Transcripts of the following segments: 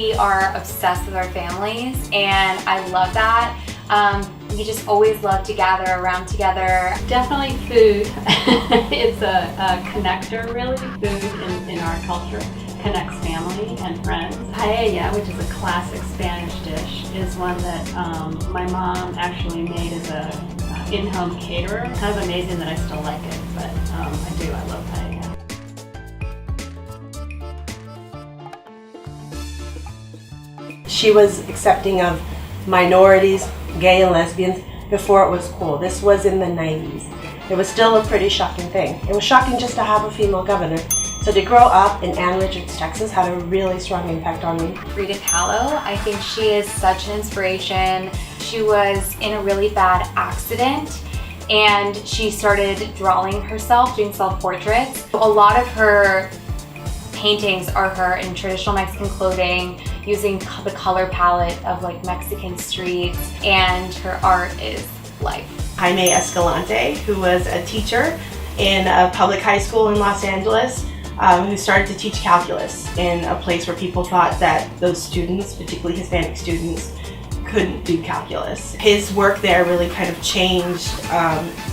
We are obsessed with our families, and I love that. We just always love to gather around together. Definitely food. It's a connector, really. Food in our culture connects family and friends. Paella, which is a classic Spanish dish, is one that my mom actually made as a in-home caterer. Kind of amazing that I still like it, but I love paella. She was accepting of minorities, gay and lesbians, before it was cool. This was in the 90s. It was still a pretty shocking thing. It was shocking just to have a female governor. So to grow up in Ann Richards, Texas had a really strong impact on me. Frida Kahlo, I think she is such an inspiration. She was in a really bad accident and she started drawing herself, doing self-portraits. A lot of her paintings are her in traditional Mexican clothing, using the color palette of like Mexican streets, and her art is life. Jaime Escalante, who was a teacher in a public high school in Los Angeles, who started to teach calculus in a place where people thought that those students, particularly Hispanic students, couldn't do calculus. His work there really kind of changed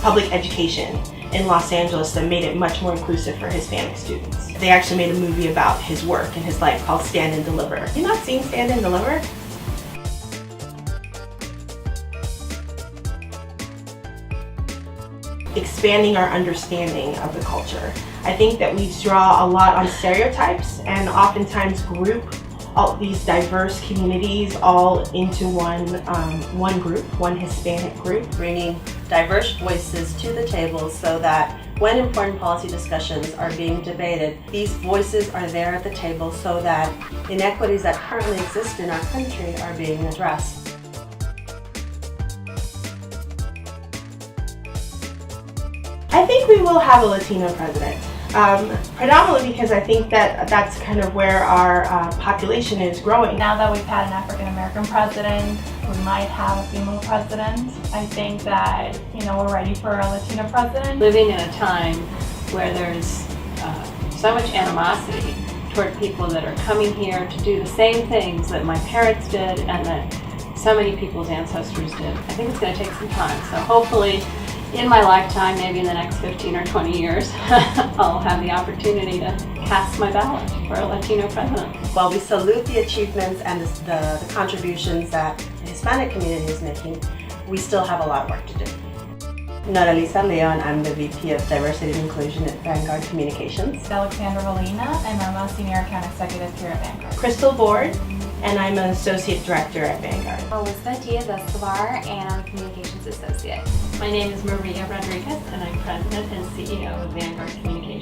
public education in Los Angeles that made it much more inclusive for Hispanic students. They actually made a movie about his work and his life called Stand and Deliver. You not seen Stand and Deliver? Expanding our understanding of the culture. I think that we draw a lot on stereotypes and oftentimes group all these diverse communities all into one group, one Hispanic group. Bringing diverse voices to the table so that when important policy discussions are being debated, these voices are there at the table so that inequities that currently exist in our country are being addressed. I think we will have a Latino president. Predominantly because I think that that's kind of where our population is growing. Now that we've had an African American president, we might have a female president. I think that, we're ready for a Latino president. Living in a time where there's so much animosity toward people that are coming here to do the same things that my parents did and that so many people's ancestors did. I think it's going to take some time. So hopefully in my lifetime, maybe in the next 15 or 20 years, I'll have the opportunity to cast my ballot for a Latino president. While we salute the achievements and the contributions that the Hispanic community is making, we still have a lot of work to do. Noralisa Leon, I'm the VP of Diversity and Inclusion at Vanguard Communications. Alexandra Valina, and I'm a Senior Account Executive here at Vanguard. Crystal Borde, and I'm an Associate Director at Vanguard. Elizabeth Diaz-Escobar, and I'm a Communications Associate. My name is Maria Rodriguez, and I'm President and CEO of Vanguard Communications.